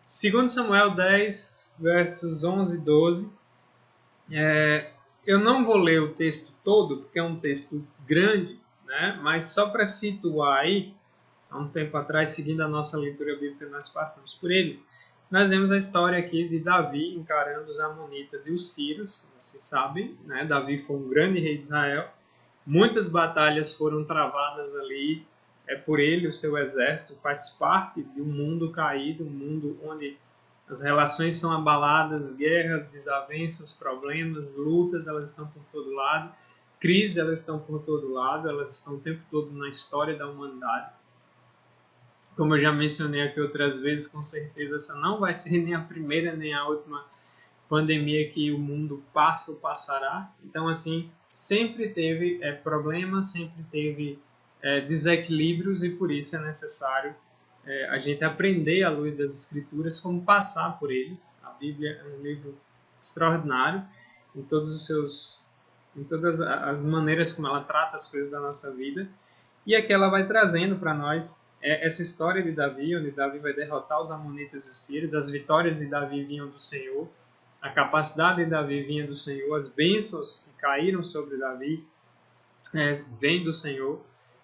2 Samuel 10, versos 11 e 12. Eu não vou ler o texto todo, porque é um texto grande, né? Mas só para situar aí, há um tempo atrás, seguindo a nossa leitura bíblica, nós passamos por ele. Nós vemos a história aqui de Davi encarando os amonitas e os sírios, vocês sabem, né? Davi foi um grande rei de Israel. Muitas batalhas foram travadas ali por ele, o seu exército faz parte de um mundo caído, um mundo onde as relações são abaladas, guerras, desavenças, problemas, lutas, elas estão por todo lado, crises, elas estão por todo lado, elas estão o tempo todo na história da humanidade. Como eu já mencionei aqui outras vezes, com certeza essa não vai ser nem a primeira nem a última pandemia que o mundo passa ou passará. Então, assim, sempre teve problemas, sempre teve desequilíbrios e por isso é necessário a gente aprender à luz das Escrituras como passar por eles. A Bíblia é um livro extraordinário em em todas as maneiras como ela trata as coisas da nossa vida. E aqui ela vai trazendo para nós essa história de Davi, onde Davi vai derrotar os amonitas e os sírios. As vitórias de Davi vinham do Senhor, a capacidade de Davi vinha do Senhor, as bênçãos que caíram sobre Davi vêm do Senhor.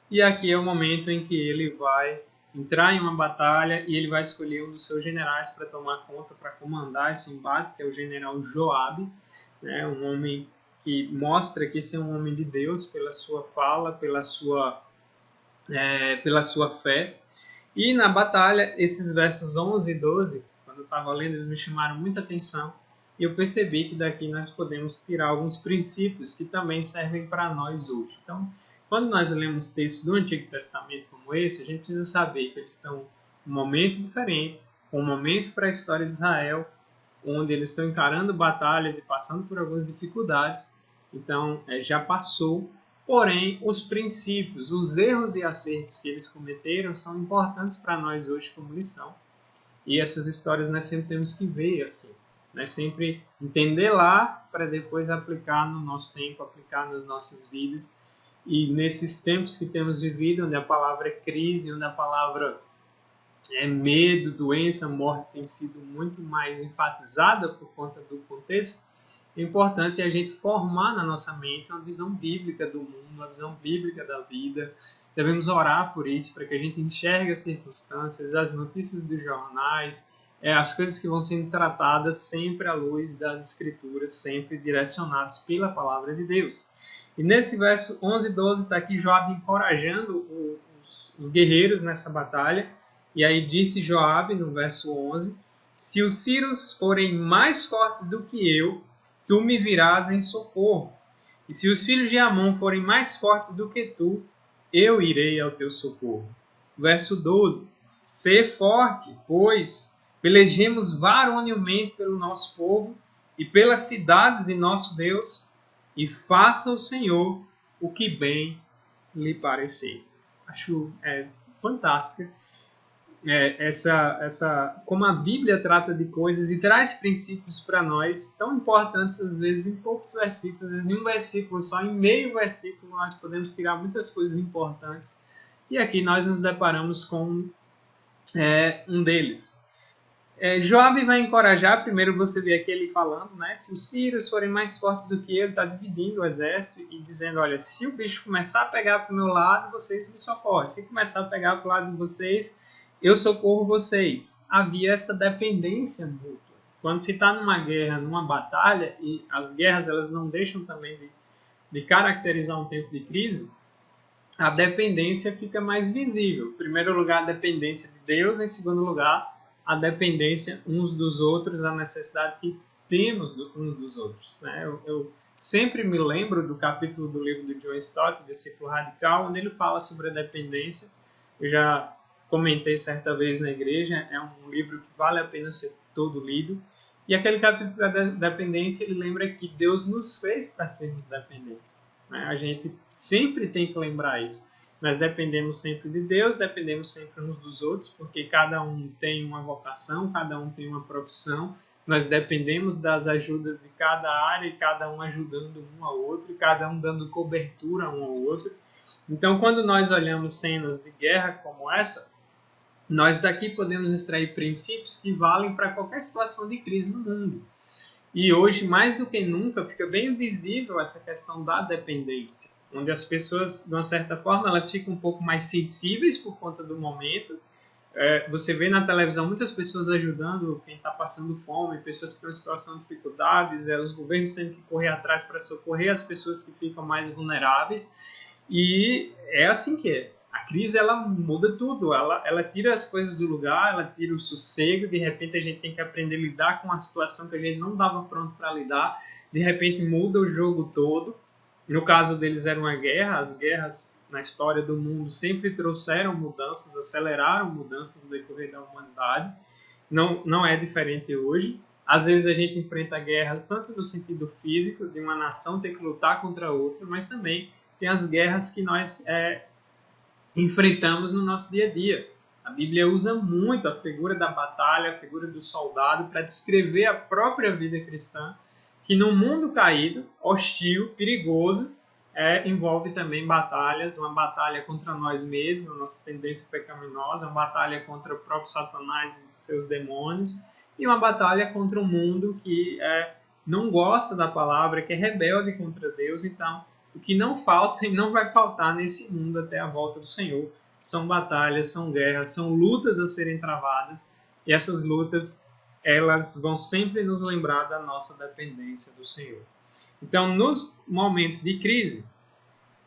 E aqui é o momento em que ele vai entrar em uma batalha e ele vai escolher um dos seus generais para tomar conta, para comandar esse embate, que é o general Joabe, né, um homem que mostra que ser um homem de Deus pela sua fala, pela sua fé. E na batalha, esses versos 11 e 12, quando eu estava lendo, eles me chamaram muita atenção e eu percebi que daqui nós podemos tirar alguns princípios que também servem para nós hoje. Então, quando nós lemos textos do Antigo Testamento como esse, a gente precisa saber que eles estão em um momento diferente, um momento para a história de Israel, onde eles estão encarando batalhas e passando por algumas dificuldades. Então, já passou. Porém, os princípios, os erros e acertos que eles cometeram são importantes para nós hoje como lição. E essas histórias nós sempre temos que ver assim. Nós sempre entender lá para depois aplicar no nosso tempo, aplicar nas nossas vidas. E nesses tempos que temos vivido, onde a palavra é crise, onde a palavra é medo, doença, morte tem sido muito mais enfatizada por conta do contexto, é importante a gente formar na nossa mente uma visão bíblica do mundo, uma visão bíblica da vida. Devemos orar por isso, para que a gente enxergue as circunstâncias, as notícias dos jornais, as coisas que vão sendo tratadas sempre à luz das Escrituras, sempre direcionados pela Palavra de Deus. E nesse verso 11 e 12 está aqui Joabe encorajando os guerreiros nessa batalha. E aí disse Joabe no verso 11, se os sírios forem mais fortes do que eu, tu me virás em socorro. E se os filhos de Amon forem mais fortes do que tu, eu irei ao teu socorro. Verso 12. Sê forte, pois pelejemos varonilmente pelo nosso povo e pelas cidades de nosso Deus, e faça o Senhor o que bem lhe parecer. Acho fantástica como a Bíblia trata de coisas e traz princípios para nós tão importantes, às vezes em poucos versículos, às vezes em um versículo só, em meio versículo nós podemos tirar muitas coisas importantes. E aqui nós nos deparamos com um deles. Joabe vai encorajar, primeiro você vê aqui ele falando, né, se os sírios forem mais fortes do que ele está dividindo o exército e dizendo, olha, se o bicho começar a pegar para o meu lado, vocês me socorrem. Se começar a pegar para o lado de vocês, eu socorro vocês. Havia essa dependência mútua. Quando se está numa guerra, numa batalha, e as guerras elas não deixam também de caracterizar um tempo de crise, a dependência fica mais visível. Em primeiro lugar, a dependência de Deus. Em segundo lugar, a dependência uns dos outros, a necessidade que temos uns dos outros. Né? Eu sempre me lembro do capítulo do livro do John Stott, Discípulo Radical, onde ele fala sobre a dependência. Eu já comentei certa vez na igreja, é um livro que vale a pena ser todo lido. E aquele capítulo da dependência, ele lembra que Deus nos fez para sermos dependentes. Né? A gente sempre tem que lembrar isso. Nós dependemos sempre de Deus, dependemos sempre uns dos outros, porque cada um tem uma vocação, cada um tem uma profissão. Nós dependemos das ajudas de cada área, e cada um ajudando um ao outro, e cada um dando cobertura um ao outro. Então, quando nós olhamos cenas de guerra como essa, nós daqui podemos extrair princípios que valem para qualquer situação de crise no mundo. E hoje, mais do que nunca, fica bem visível essa questão da dependência, onde as pessoas, de uma certa forma, elas ficam um pouco mais sensíveis por conta do momento. Você vê na televisão muitas pessoas ajudando quem está passando fome, pessoas que estão em situação de dificuldades, os governos têm que correr atrás para socorrer as pessoas que ficam mais vulneráveis. E é assim que é. A crise, ela muda tudo, ela tira as coisas do lugar, ela tira o sossego, de repente a gente tem que aprender a lidar com uma situação que a gente não estava pronto para lidar, de repente muda o jogo todo. No caso deles era uma guerra, as guerras na história do mundo sempre trouxeram mudanças, aceleraram mudanças no decorrer da humanidade, não é diferente hoje. Às vezes a gente enfrenta guerras tanto no sentido físico, de uma nação ter que lutar contra outra, mas também tem as guerras que nós enfrentamos no nosso dia a dia. A Bíblia usa muito a figura da batalha, a figura do soldado, para descrever a própria vida cristã, que no mundo caído, hostil, perigoso, envolve também batalhas, uma batalha contra nós mesmos, nossa tendência pecaminosa, uma batalha contra o próprio Satanás e seus demônios, e uma batalha contra um mundo que não gosta da palavra, que é rebelde contra Deus. Então, o que não falta e não vai faltar nesse mundo até a volta do Senhor são batalhas, são guerras, são lutas a serem travadas, e essas lutas, elas vão sempre nos lembrar da nossa dependência do Senhor. Então, nos momentos de crise,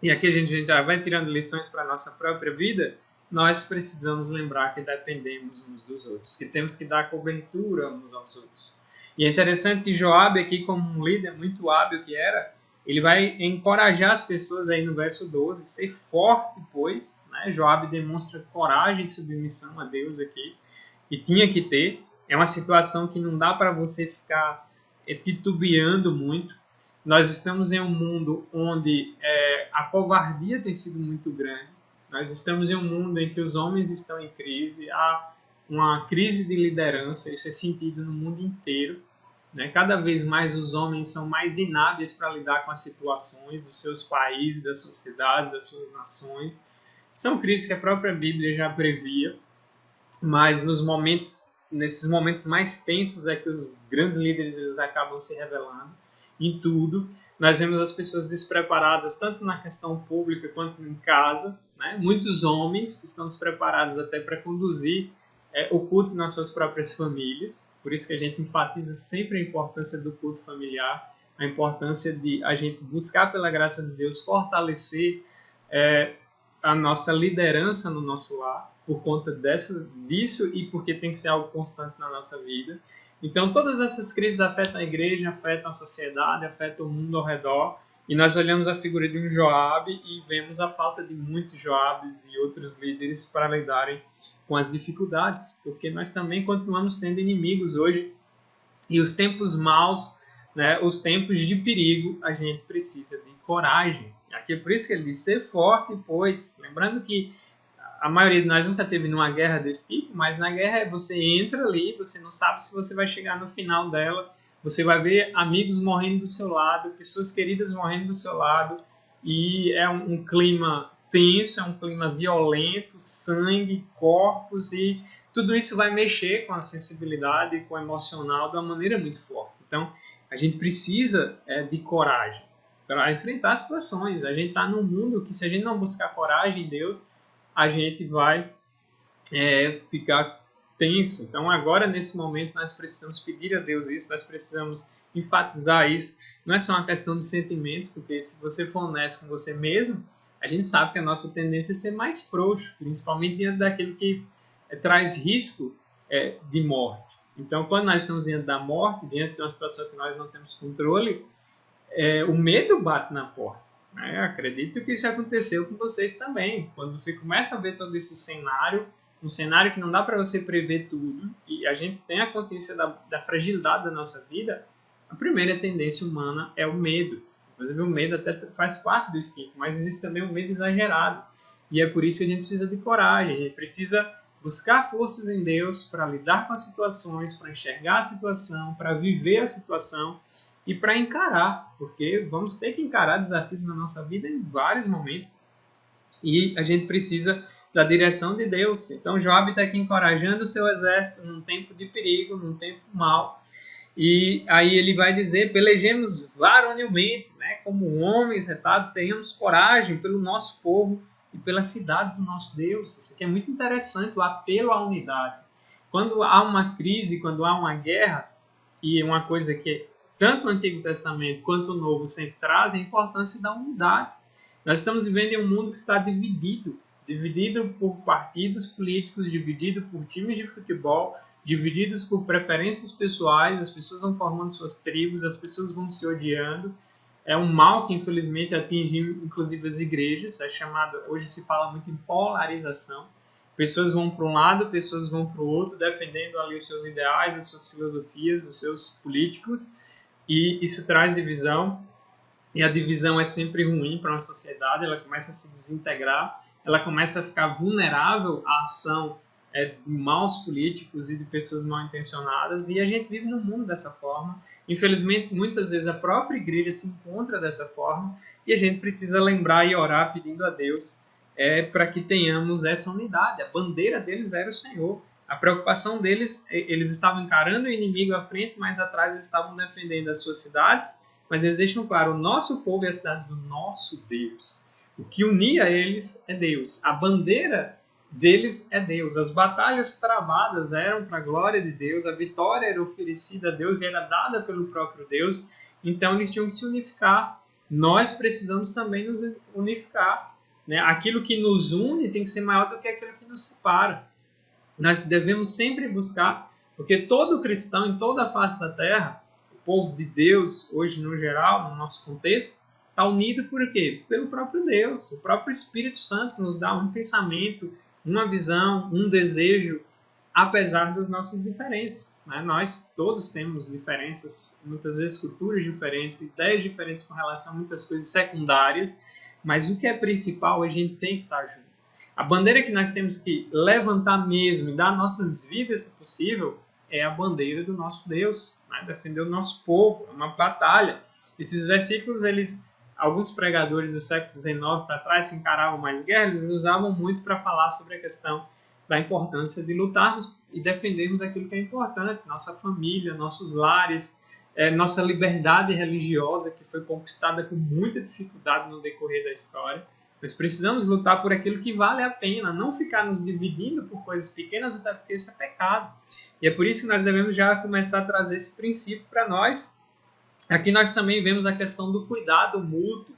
e aqui a gente já vai tirando lições para a nossa própria vida, nós precisamos lembrar que dependemos uns dos outros, que temos que dar cobertura uns aos outros. E é interessante que Joabe aqui, como um líder muito hábil que era, ele vai encorajar as pessoas aí no verso 12, ser forte, pois, né? Joabe demonstra coragem e submissão a Deus aqui, e tinha que ter. É uma situação que não dá para você ficar titubeando muito. Nós estamos em um mundo onde a covardia tem sido muito grande. Nós estamos em um mundo em que os homens estão em crise, há uma crise de liderança, isso é sentido no mundo inteiro. Cada vez mais os homens são mais inábeis para lidar com as situações dos seus países, das suas cidades, das suas nações. São crises que a própria Bíblia já previa, mas nesses momentos mais tensos é que os grandes líderes eles acabam se revelando em tudo. Nós vemos as pessoas despreparadas tanto na questão pública quanto em casa. Muitos homens estão despreparados até para conduzir o culto nas suas próprias famílias, por isso que a gente enfatiza sempre a importância do culto familiar, a importância de a gente buscar pela graça de Deus fortalecer a nossa liderança no nosso lar, por conta disso e porque tem que ser algo constante na nossa vida. Então todas essas crises afetam a igreja, afetam a sociedade, afetam o mundo ao redor, e nós olhamos a figura de um Joabe e vemos a falta de muitos Joabes e outros líderes para lidarem com as dificuldades, porque nós também continuamos tendo inimigos hoje, e os tempos maus, os tempos de perigo, a gente precisa de coragem. Aqui é por isso que ele diz, ser forte, pois, lembrando que a maioria de nós nunca teve numa guerra desse tipo, mas na guerra você entra ali, você não sabe se você vai chegar no final dela, você vai ver amigos morrendo do seu lado, pessoas queridas morrendo do seu lado, e é um clima tenso, é um clima violento, sangue, corpos, e tudo isso vai mexer com a sensibilidade, com o emocional de uma maneira muito forte. Então, a gente precisa de coragem para enfrentar situações. A gente está num mundo que, se a gente não buscar coragem em Deus, a gente vai ficar tenso. Então, agora, nesse momento, nós precisamos pedir a Deus isso, nós precisamos enfatizar isso. Não é só uma questão de sentimentos, porque se você for honesto com você mesmo, a gente sabe que a nossa tendência é ser mais frouxo, principalmente diante daquilo que traz risco de morte. Então, quando nós estamos diante da morte, diante de uma situação que nós não temos controle, o medo bate na porta. Acredito que isso aconteceu com vocês também. Quando você começa a ver todo esse cenário, um cenário que não dá para você prever tudo, e a gente tem a consciência da fragilidade da nossa vida, a primeira tendência humana é o medo. Inclusive, o medo até faz parte do instinto, mas existe também um medo exagerado. E é por isso que a gente precisa de coragem, a gente precisa buscar forças em Deus para lidar com as situações, para enxergar a situação, para viver a situação e para encarar, porque vamos ter que encarar desafios na nossa vida em vários momentos, e a gente precisa da direção de Deus. Então Joabe está aqui encorajando o seu exército num tempo de perigo, num tempo mau. E aí ele vai dizer: pelejemos varonilmente, né, como homens retados, tenhamos coragem pelo nosso povo e pelas cidades do nosso Deus. Isso aqui é muito interessante, o apelo à unidade. Quando há uma crise, quando há uma guerra, e uma coisa que tanto o Antigo Testamento quanto o Novo sempre trazem, a importância da unidade. Nós estamos vivendo em um mundo que está dividido por partidos políticos, dividido por times de futebol, divididos por preferências pessoais, as pessoas vão formando suas tribos, as pessoas vão se odiando. É um mal que infelizmente atinge inclusive as igrejas, é chamado, hoje se fala muito em polarização. Pessoas vão para um lado, pessoas vão para o outro, defendendo ali os seus ideais, as suas filosofias, os seus políticos, e isso traz divisão, e a divisão é sempre ruim para uma sociedade, ela começa a se desintegrar, ela começa a ficar vulnerável à ação de maus políticos e de pessoas mal intencionadas, e a gente vive num mundo dessa forma. Infelizmente, muitas vezes a própria igreja se encontra dessa forma, e a gente precisa lembrar e orar pedindo a Deus para que tenhamos essa unidade. A bandeira deles era o Senhor. A preocupação deles, eles estavam encarando o inimigo à frente, mas atrás eles estavam defendendo as suas cidades, mas eles deixam claro, o nosso povo e as cidades do nosso Deus. O que unia eles é Deus. A bandeira deles é Deus. As batalhas travadas eram para a glória de Deus, a vitória era oferecida a Deus e era dada pelo próprio Deus, então eles tinham que se unificar. Nós precisamos também nos unificar. Né? Aquilo que nos une tem que ser maior do que aquilo que nos separa. Nós devemos sempre buscar, porque todo cristão em toda a face da terra, o povo de Deus, hoje no geral, no nosso contexto, está unido por quê? Pelo próprio Deus. O próprio Espírito Santo nos dá um pensamento, uma visão, um desejo, apesar das nossas diferenças. Né? Nós todos temos diferenças, muitas vezes culturas diferentes, ideias diferentes com relação a muitas coisas secundárias, mas o que é principal, a gente tem que estar junto. A bandeira que nós temos que levantar mesmo e dar nossas vidas, se possível, é a bandeira do nosso Deus, né? Defender o nosso povo, é uma batalha. Esses versículos, alguns pregadores do século XIX para trás que encaravam mais guerra, eles usavam muito para falar sobre a questão da importância de lutarmos e defendermos aquilo que é importante, nossa família, nossos lares, nossa liberdade religiosa, que foi conquistada com muita dificuldade no decorrer da história. Nós precisamos lutar por aquilo que vale a pena, não ficar nos dividindo por coisas pequenas, até porque isso é pecado. E é por isso que nós devemos já começar a trazer esse princípio para nós. Aqui nós também vemos a questão do cuidado mútuo,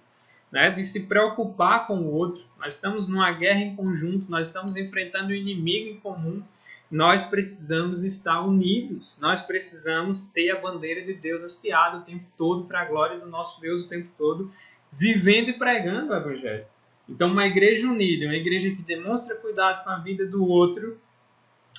né, de se preocupar com o outro. Nós estamos numa guerra em conjunto, nós estamos enfrentando um inimigo em comum. Nós precisamos estar unidos, nós precisamos ter a bandeira de Deus hasteada o tempo todo para a glória do nosso Deus o tempo todo, vivendo e pregando o Evangelho. Então, uma igreja unida, uma igreja que demonstra cuidado com a vida do outro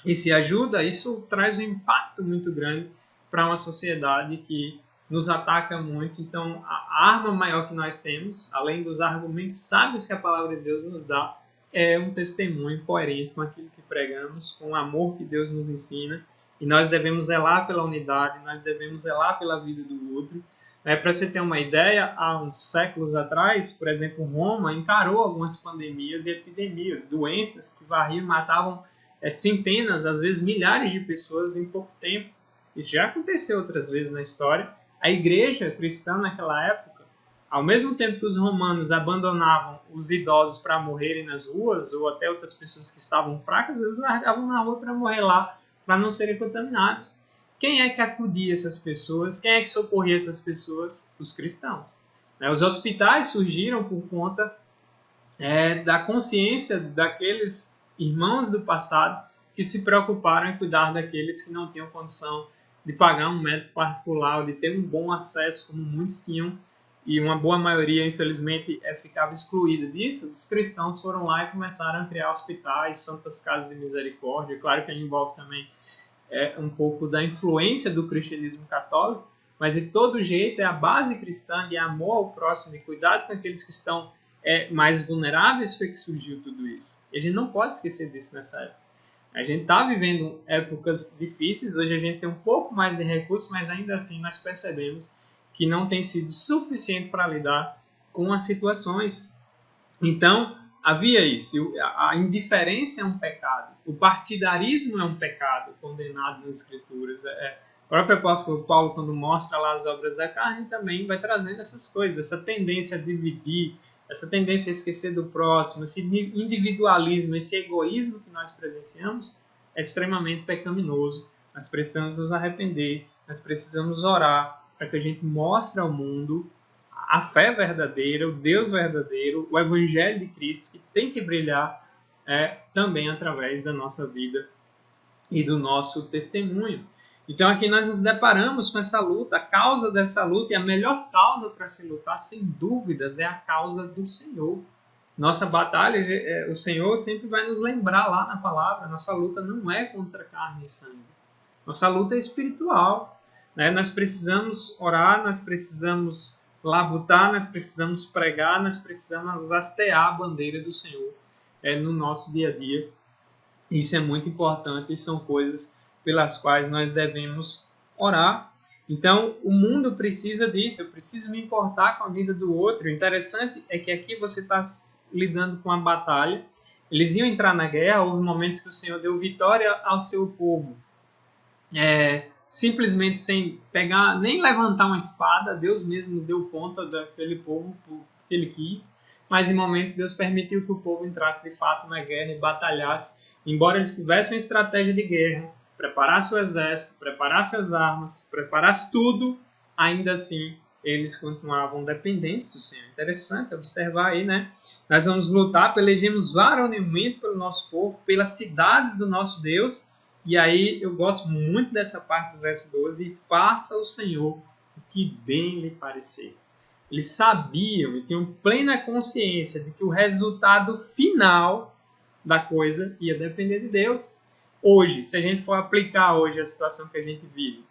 e se ajuda, isso traz um impacto muito grande para uma sociedade que nos ataca muito. Então, a arma maior que nós temos, além dos argumentos sábios que a palavra de Deus nos dá, é um testemunho coerente com aquilo que pregamos, com o amor que Deus nos ensina. E nós devemos zelar pela unidade, nós devemos zelar pela vida do outro. Para você ter uma ideia, há uns séculos atrás, por exemplo, Roma encarou algumas pandemias e epidemias, doenças que varriam e matavam centenas, às vezes milhares de pessoas em pouco tempo. Isso já aconteceu outras vezes na história. A igreja cristã naquela época, ao mesmo tempo que os romanos abandonavam os idosos para morrerem nas ruas, ou até outras pessoas que estavam fracas, eles largavam na rua para morrer lá, para não serem contaminados. Quem é que acudia essas pessoas? Quem é que socorria essas pessoas? Os cristãos. Os hospitais surgiram por conta da consciência daqueles irmãos do passado que se preocuparam em cuidar daqueles que não tinham condição de pagar um médico particular, ou de ter um bom acesso, como muitos tinham, e uma boa maioria, infelizmente, ficava excluída disso. Os cristãos foram lá e começaram a criar hospitais, santas casas de misericórdia. Claro que envolve também um pouco da influência do cristianismo católico, mas de todo jeito é a base cristã de amor ao próximo, de cuidado com aqueles que estão mais vulneráveis, foi que surgiu tudo isso. E a gente não pode esquecer disso nessa época. A gente está vivendo épocas difíceis, hoje a gente tem um pouco mais de recursos, mas ainda assim nós percebemos que não tem sido suficiente para lidar com as situações. Então, havia isso. A indiferença é um pecado. O partidarismo é um pecado condenado nas Escrituras. O próprio apóstolo Paulo, quando mostra lá as obras da carne, também vai trazendo essas coisas. Essa tendência a dividir, essa tendência a esquecer do próximo, esse individualismo, esse egoísmo que nós presenciamos é extremamente pecaminoso. Nós precisamos nos arrepender, nós precisamos orar para que a gente mostre ao mundo a fé verdadeira, o Deus verdadeiro, o Evangelho de Cristo, que tem que brilhar também através da nossa vida e do nosso testemunho. Então aqui nós nos deparamos com essa luta, a causa dessa luta, e a melhor causa para se lutar, sem dúvidas, é a causa do Senhor. Nossa batalha, o Senhor sempre vai nos lembrar lá na palavra, nossa luta não é contra carne e sangue. Nossa luta é espiritual. Né? Nós precisamos orar, nós precisamos labutar, nós precisamos pregar, nós precisamos hastear a bandeira do Senhor no nosso dia a dia. Isso é muito importante e são coisas pelas quais nós devemos orar. Então, o mundo precisa disso, eu preciso me importar com a vida do outro. O interessante é que aqui você está lidando com a batalha. Eles iam entrar na guerra, houve momentos que o Senhor deu vitória ao seu povo. Simplesmente sem pegar, nem levantar uma espada, Deus mesmo deu conta daquele povo que ele quis, mas em momentos Deus permitiu que o povo entrasse de fato na guerra e batalhasse, embora eles tivessem uma estratégia de guerra, preparasse o exército, preparasse as armas, preparasse tudo, ainda assim eles continuavam dependentes do Senhor. Interessante observar aí, né? Nós vamos lutar, pelejemos varonilmente pelo nosso povo, pelas cidades do nosso Deus. E aí eu gosto muito dessa parte do verso 12, faça o Senhor o que bem lhe parecer. Eles sabiam e tinham plena consciência de que o resultado final da coisa ia depender de Deus. Hoje, se a gente for aplicar hoje a situação que a gente vive,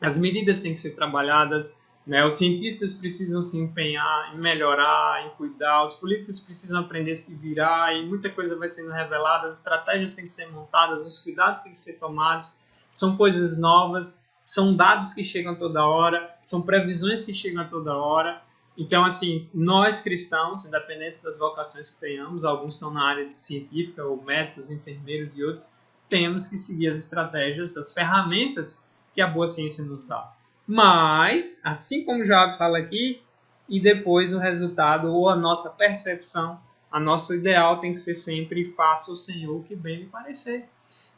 as medidas têm que ser trabalhadas, né? Os cientistas precisam se empenhar em melhorar, em cuidar, os políticos precisam aprender a se virar e muita coisa vai sendo revelada, as estratégias têm que ser montadas, os cuidados têm que ser tomados, são coisas novas, são dados que chegam toda hora, são previsões que chegam a toda hora. Então, assim, nós cristãos, independente das vocações que tenhamos, alguns estão na área de científica, ou médicos, enfermeiros e outros, temos que seguir as estratégias, as ferramentas que a boa ciência nos dá. Mas, assim como Joab fala aqui, e depois o resultado ou a nossa percepção, a nosso ideal tem que ser sempre faça o Senhor o que bem lhe parecer.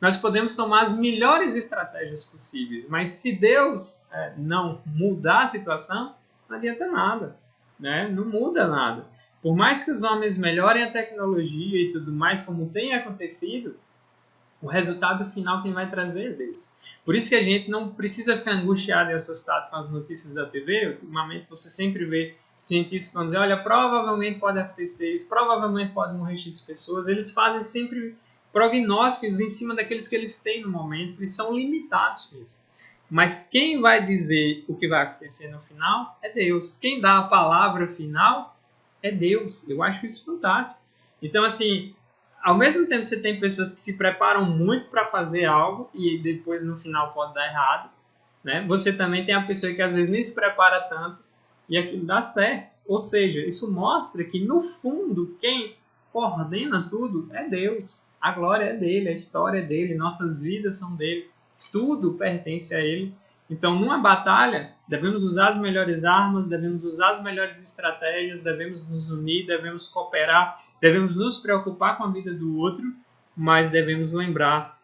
Nós podemos tomar as melhores estratégias possíveis, mas se Deus não mudar a situação, não adianta nada, né? Não muda nada. Por mais que os homens melhorem a tecnologia e tudo mais, como tem acontecido, o resultado final quem vai trazer é Deus. Por isso que a gente não precisa ficar angustiado e assustado com as notícias da TV. Ultimamente você sempre vê cientistas que vão dizer, olha, provavelmente pode acontecer isso, provavelmente pode morrer X pessoas. Eles fazem sempre prognósticos em cima daqueles que eles têm no momento e são limitados com isso. Mas quem vai dizer o que vai acontecer no final é Deus. Quem dá a palavra final é Deus. Eu acho isso fantástico. Então, assim, ao mesmo tempo você tem pessoas que se preparam muito para fazer algo e depois no final pode dar errado, né? Você também tem a pessoa que às vezes nem se prepara tanto e aquilo dá certo. Ou seja, isso mostra que no fundo quem coordena tudo é Deus. A glória é dele, a história é dele, nossas vidas são dele, tudo pertence a ele. Então, numa batalha, devemos usar as melhores armas, devemos usar as melhores estratégias, devemos nos unir, devemos cooperar, devemos nos preocupar com a vida do outro, mas devemos lembrar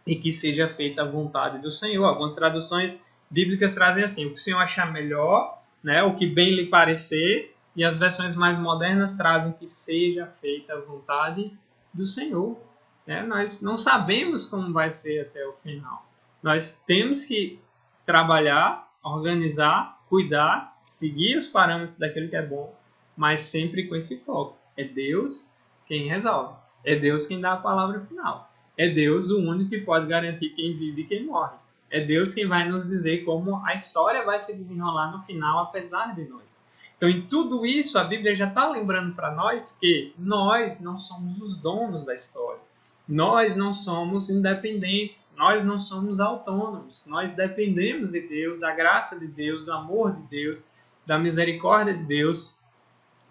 e que seja feita a vontade do Senhor. Algumas traduções bíblicas trazem assim, o que o Senhor achar melhor, né, o que bem lhe parecer, e as versões mais modernas trazem que seja feita a vontade do Senhor. Né? Nós não sabemos como vai ser até o final. Nós temos que trabalhar, organizar, cuidar, seguir os parâmetros daquilo que é bom, mas sempre com esse foco. É Deus quem resolve. É Deus quem dá a palavra final. É Deus o único que pode garantir quem vive e quem morre. É Deus quem vai nos dizer como a história vai se desenrolar no final, apesar de nós. Então, em tudo isso, a Bíblia já está lembrando para nós que nós não somos os donos da história. Nós não somos independentes, nós não somos autônomos, nós dependemos de Deus, da graça de Deus, do amor de Deus, da misericórdia de Deus,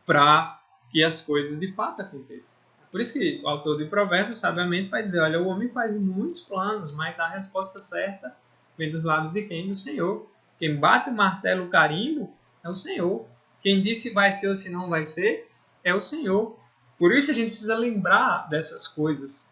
para que as coisas de fato aconteçam. Por isso que o autor de Provérbios, sabiamente, vai dizer, olha, o homem faz muitos planos, mas a resposta certa vem dos lábios de quem? Do Senhor. Quem bate o martelo, o carimbo, é o Senhor. Quem diz se vai ser ou se não vai ser, é o Senhor. Por isso a gente precisa lembrar dessas coisas,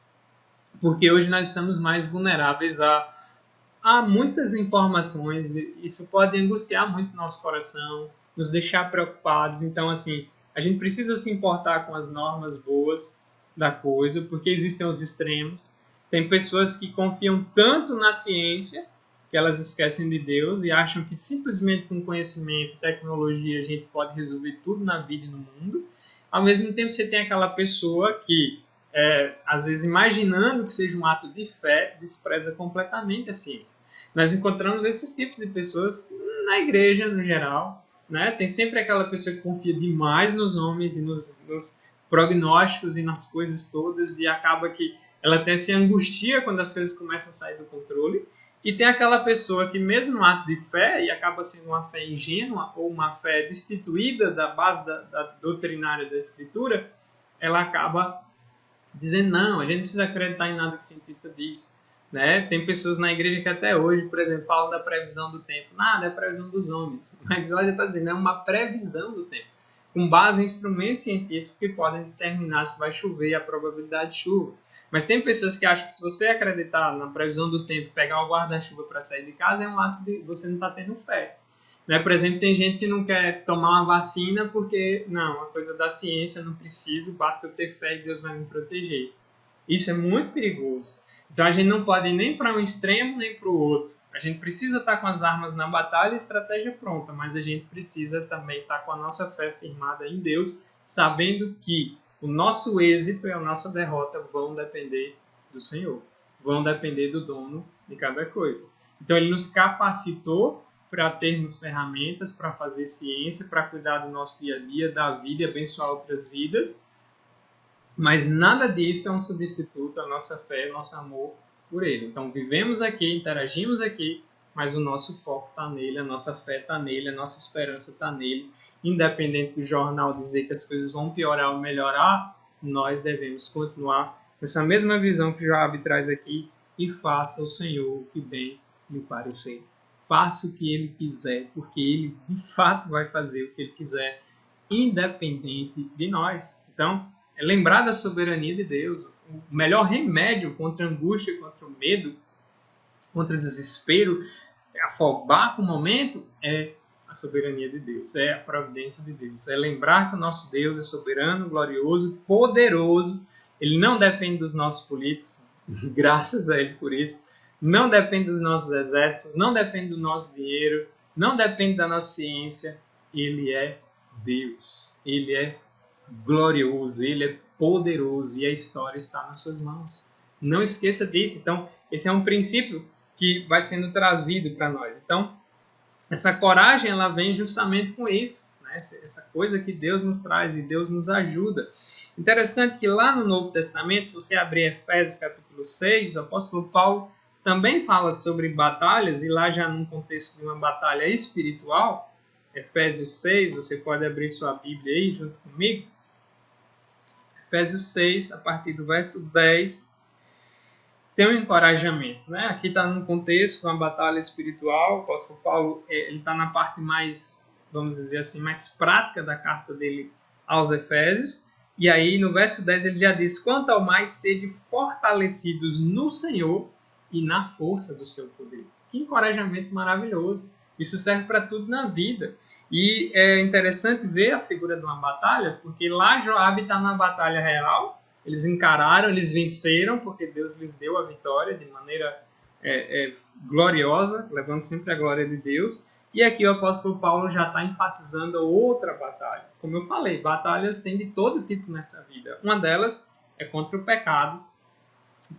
porque hoje nós estamos mais vulneráveis a muitas informações. Isso pode angustiar muito nosso coração, nos deixar preocupados. Então, assim, a gente precisa se importar com as normas boas da coisa, porque existem os extremos. Tem pessoas que confiam tanto na ciência que elas esquecem de Deus e acham que simplesmente com conhecimento, tecnologia, a gente pode resolver tudo na vida e no mundo. Ao mesmo tempo, você tem aquela pessoa que, às vezes, imaginando que seja um ato de fé, despreza completamente a ciência. Nós encontramos esses tipos de pessoas na igreja, no geral, né? Tem sempre aquela pessoa que confia demais nos homens e nos prognósticos e nas coisas todas e acaba que ela até se angustia quando as coisas começam a sair do controle. E tem aquela pessoa que, mesmo no ato de fé, e acaba sendo uma fé ingênua ou uma fé destituída da base da doutrinária da Escritura, ela acaba dizendo, não, a gente não precisa acreditar em nada que o cientista diz. Né? Tem pessoas na igreja que até hoje, por exemplo, falam da previsão do tempo. Nada, é a previsão dos homens. Mas ela já está dizendo, é uma previsão do tempo, com base em instrumentos científicos que podem determinar se vai chover e a probabilidade de chuva. Mas tem pessoas que acham que se você acreditar na previsão do tempo, pegar o guarda-chuva para sair de casa, é um ato de você não estar tendo fé. Né? Por exemplo, tem gente que não quer tomar uma vacina porque, não, uma coisa da ciência, não preciso, basta eu ter fé e Deus vai me proteger. Isso é muito perigoso. Então a gente não pode ir nem para um extremo nem para o outro. A gente precisa estar com as armas na batalha e a estratégia pronta, mas a gente precisa também estar com a nossa fé firmada em Deus, sabendo que o nosso êxito e a nossa derrota vão depender do Senhor, vão depender do dono de cada coisa. Então ele nos capacitou para termos ferramentas, para fazer ciência, para cuidar do nosso dia a dia, da vida e abençoar outras vidas, mas nada disso é um substituto à nossa fé, ao nosso amor por Ele. Então vivemos aqui, interagimos aqui, mas o nosso foco está nele, a nossa fé está nele, a nossa esperança está nele. Independente do jornal dizer que as coisas vão piorar ou melhorar, nós devemos continuar com essa mesma visão que Joabe traz aqui e faça ao Senhor o que bem lhe parecer. Faça o que Ele quiser, porque Ele de fato vai fazer o que Ele quiser, independente de nós. Então, lembrar da soberania de Deus. O melhor remédio contra a angústia, contra o medo, contra o desespero, afobar com o momento, é a soberania de Deus, é a providência de Deus. É lembrar que o nosso Deus é soberano, glorioso, poderoso. Ele não depende dos nossos políticos, graças a Ele por isso. Não depende dos nossos exércitos, não depende do nosso dinheiro, não depende da nossa ciência. Ele é Deus. Ele é glorioso, Ele é poderoso e a história está nas suas mãos. Não esqueça disso. Então, esse é um princípio que vai sendo trazido para nós. Então, essa coragem ela vem justamente com isso, né? Essa coisa que Deus nos traz e Deus nos ajuda. Interessante que lá no Novo Testamento, se você abrir Efésios capítulo 6, o apóstolo Paulo também fala sobre batalhas, e lá já num contexto de uma batalha espiritual. Efésios 6, você pode abrir sua Bíblia aí junto comigo. Efésios 6, a partir do verso 10, tem um encorajamento. Né? Aqui está num contexto de uma batalha espiritual. O apóstolo Paulo está na parte mais, vamos dizer assim, mais prática da carta dele aos Efésios. E aí, no verso 10, ele já diz, quanto ao mais sede fortalecidos no Senhor e na força do seu poder. Que encorajamento maravilhoso. Isso serve para tudo na vida. E é interessante ver a figura de uma batalha, porque lá Joabe está na batalha real, eles encararam, eles venceram, porque Deus lhes deu a vitória de maneira gloriosa, levando sempre a glória de Deus. E aqui o apóstolo Paulo já está enfatizando outra batalha. Como eu falei, batalhas tem de todo tipo nessa vida. Uma delas é contra o pecado,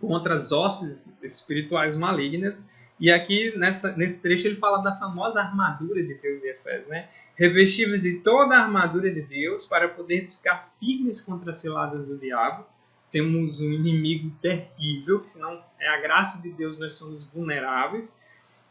contra as hostes espirituais malignas. E aqui, nesse trecho, ele fala da famosa armadura de Deus de Efésios, né? Revestíveis de toda a armadura de Deus para poderes ficar firmes contra as ciladas do diabo. Temos um inimigo terrível, que senão é a graça de Deus, nós somos vulneráveis.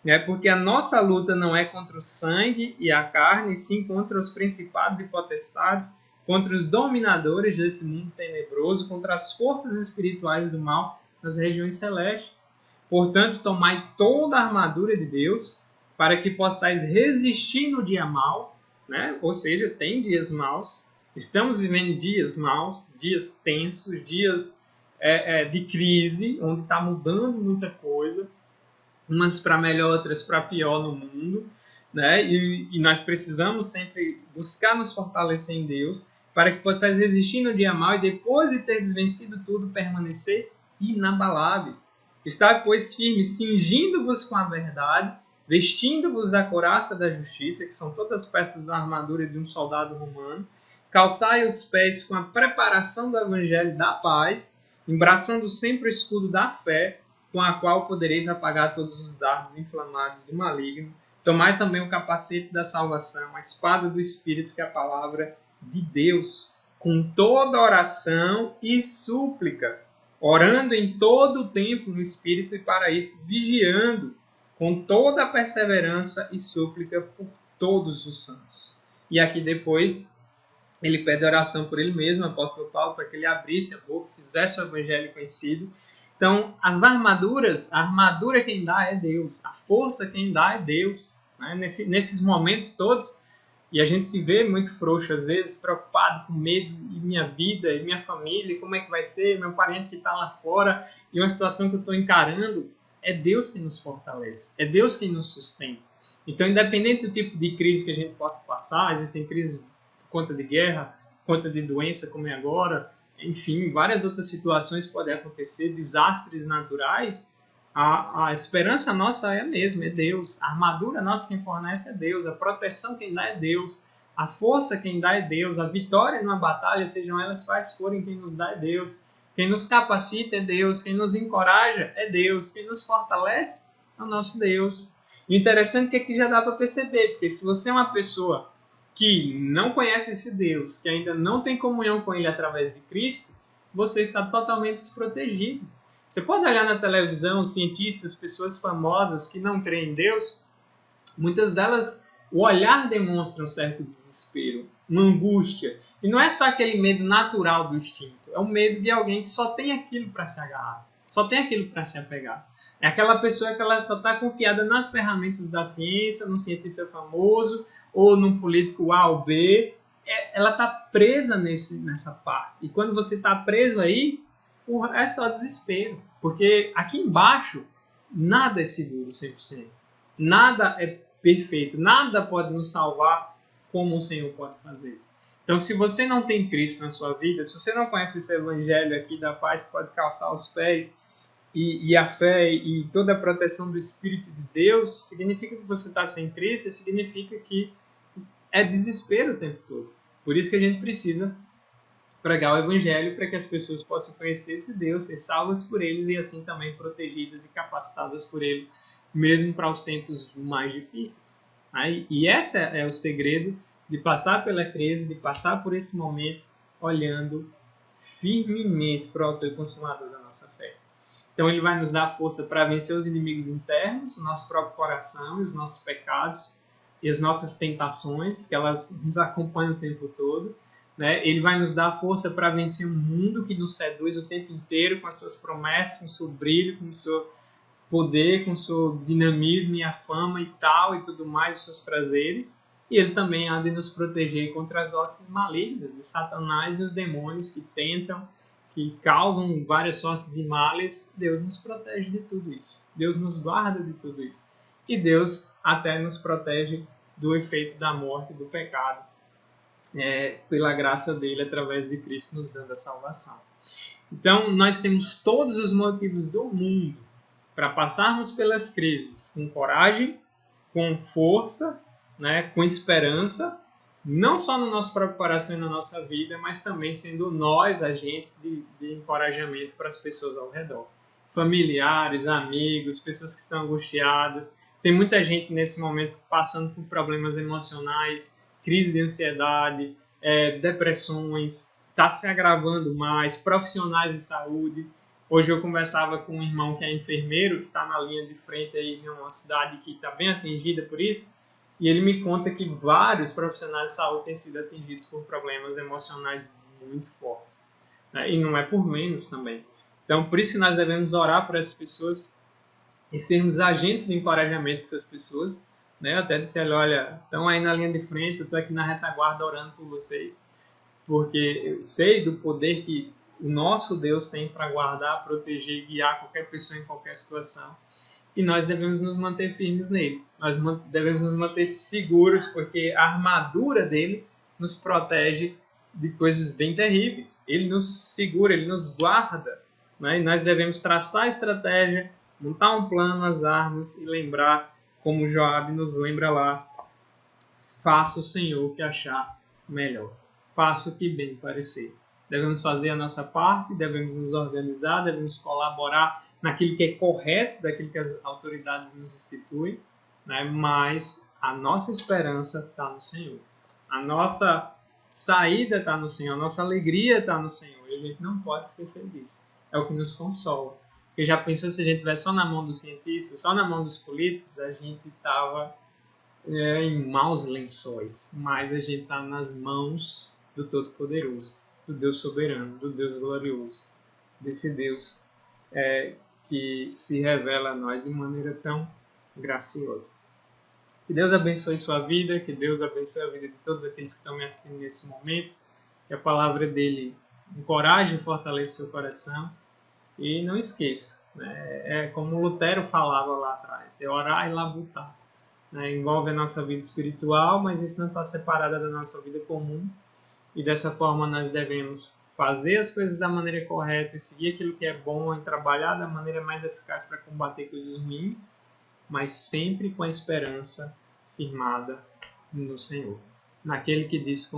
Né? Porque a nossa luta não é contra o sangue e a carne, sim contra os principados e potestades contra os dominadores desse mundo tenebroso, contra as forças espirituais do mal nas regiões celestes. Portanto, tomai toda a armadura de Deus, para que possais resistir no dia mau, né? Ou seja, tem dias maus, estamos vivendo dias maus, dias tensos, dias de crise, onde está mudando muita coisa, umas para melhor, outras para pior no mundo, né? E nós precisamos sempre buscar nos fortalecer em Deus, para que possais resistir no dia mau e depois de teres vencido tudo, permanecer inabaláveis. Estai, pois, firmes, cingindo-vos com a verdade, vestindo-vos da couraça da justiça, que são todas as peças da armadura de um soldado romano, calçai os pés com a preparação do evangelho da paz, embraçando sempre o escudo da fé, com a qual podereis apagar todos os dardos inflamados do maligno. Tomai também o capacete da salvação, a espada do Espírito, que é a palavra de Deus, com toda oração e súplica, orando em todo o tempo no Espírito e para isto vigiando com toda a perseverança e súplica por todos os santos. E aqui depois ele pede oração por ele mesmo, o apóstolo Paulo, para que ele abrisse a boca, fizesse o evangelho conhecido. Então, as armaduras, a armadura quem dá é Deus, a força quem dá é Deus. Né? Nesses momentos todos, e a gente se vê muito frouxo às vezes, preocupado com medo de minha vida, e minha família, como é que vai ser, meu parente que está lá fora, e uma situação que eu estou encarando, é Deus quem nos fortalece, é Deus quem nos sustenta. Então, independente do tipo de crise que a gente possa passar, existem crises por conta de guerra, por conta de doença como é agora, enfim, várias outras situações podem acontecer, desastres naturais, a esperança nossa é a mesma, é Deus. A armadura nossa quem fornece é Deus, a proteção quem dá é Deus, a força quem dá é Deus, a vitória numa batalha, sejam elas quais forem, quem nos dá é Deus. Quem nos capacita é Deus, quem nos encoraja é Deus, quem nos fortalece é o nosso Deus. E o interessante é que aqui já dá para perceber, porque se você é uma pessoa que não conhece esse Deus, que ainda não tem comunhão com Ele através de Cristo, você está totalmente desprotegido. Você pode olhar na televisão cientistas, pessoas famosas que não creem em Deus, muitas delas, o olhar demonstra um certo desespero, uma angústia. E não é só aquele medo natural do instinto, é o medo de alguém que só tem aquilo para se agarrar, só tem aquilo para se apegar. É aquela pessoa que ela só está confiada nas ferramentas da ciência, num cientista famoso, ou num político A ou B. Ela está presa nessa parte. E quando você está preso aí, é só desespero. Porque aqui embaixo, nada é seguro 100%. Nada é perfeito. Nada pode nos salvar como o Senhor pode fazer. Então, se você não tem Cristo na sua vida, se você não conhece esse evangelho aqui da paz que pode calçar os pés, e a fé e toda a proteção do Espírito de Deus, significa que você está sem Cristo, significa que é desespero o tempo todo. Por isso que a gente precisa pregar o Evangelho para que as pessoas possam conhecer esse Deus, ser salvas por eles e assim também protegidas e capacitadas por Ele, mesmo para os tempos mais difíceis. E esse é o segredo de passar pela crise, de passar por esse momento olhando firmemente para o autor e consumador da nossa fé. Então ele vai nos dar força para vencer os inimigos internos, o nosso próprio coração, os nossos pecados e as nossas tentações, que elas nos acompanham o tempo todo. Né? Ele vai nos dar força para vencer um mundo que nos seduz o tempo inteiro com as suas promessas, com o seu brilho, com o seu poder, com o seu dinamismo e a fama e tal e tudo mais, os seus prazeres. E ele também há de nos proteger contra as hostes malignas de Satanás e os demônios que tentam, que causam várias sortes de males. Deus nos protege de tudo isso. Deus nos guarda de tudo isso. E Deus até nos protege do efeito da morte, do pecado, pela graça dele, através de Cristo, nos dando a salvação. Então, nós temos todos os motivos do mundo para passarmos pelas crises com coragem, com força, né, com esperança, não só no nosso próprio coração e na nossa vida, mas também sendo nós agentes de encorajamento para as pessoas ao redor. Familiares, amigos, pessoas que estão angustiadas. Tem muita gente nesse momento passando por problemas emocionais, crise de ansiedade, depressões, está se agravando mais, profissionais de saúde. Hoje eu conversava com um irmão que é enfermeiro, que está na linha de frente aí em uma cidade que está bem atingida por isso, E ele me conta que vários profissionais de saúde têm sido atingidos por problemas emocionais muito fortes, né? E não é por menos também. Então, por isso que nós devemos orar por essas pessoas e sermos agentes de encorajamento dessas pessoas, né? Até dizer, olha, estão aí na linha de frente, eu estou aqui na retaguarda orando por vocês, porque eu sei do poder que o nosso Deus tem para guardar, proteger e guiar qualquer pessoa em qualquer situação. E nós devemos nos manter firmes nele. Nós devemos nos manter seguros, porque a armadura dele nos protege de coisas bem terríveis. Ele nos segura, ele nos guarda, né? E nós devemos traçar a estratégia, montar um plano, as armas e lembrar, como Joabe nos lembra lá, faça o Senhor o que achar melhor. Faça o que bem parecer. Devemos fazer a nossa parte, devemos nos organizar, devemos colaborar naquilo que é correto, daquilo que as autoridades nos instituem, né? Mas a nossa esperança está no Senhor. A nossa saída está no Senhor, a nossa alegria está no Senhor. E a gente não pode esquecer disso. É o que nos consola. Porque já pensou se a gente estivesse só na mão dos cientistas, só na mão dos políticos, a gente estava em maus lençóis. Mas a gente está nas mãos do Todo-Poderoso, do Deus soberano, do Deus glorioso, desse Deus que se revela a nós de maneira tão graciosa. Que Deus abençoe sua vida, que Deus abençoe a vida de todos aqueles que estão me assistindo nesse momento, que a palavra dele encoraje e fortaleça seu coração. E não esqueça, né? É como Lutero falava lá atrás, é orar e labutar. Né? Envolve a nossa vida espiritual, mas isso não está separado da nossa vida comum. E dessa forma nós devemos fazer as coisas da maneira correta e seguir aquilo que é bom e trabalhar da maneira mais eficaz para combater coisas ruins, mas sempre com a esperança firmada no Senhor. Naquele que diz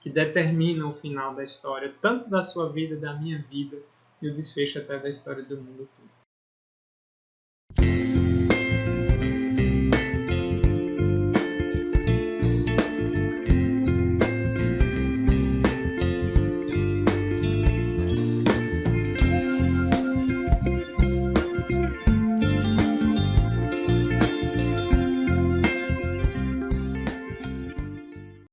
que determina o final da história, tanto da sua vida, da minha vida, e o desfecho até da história do mundo todo.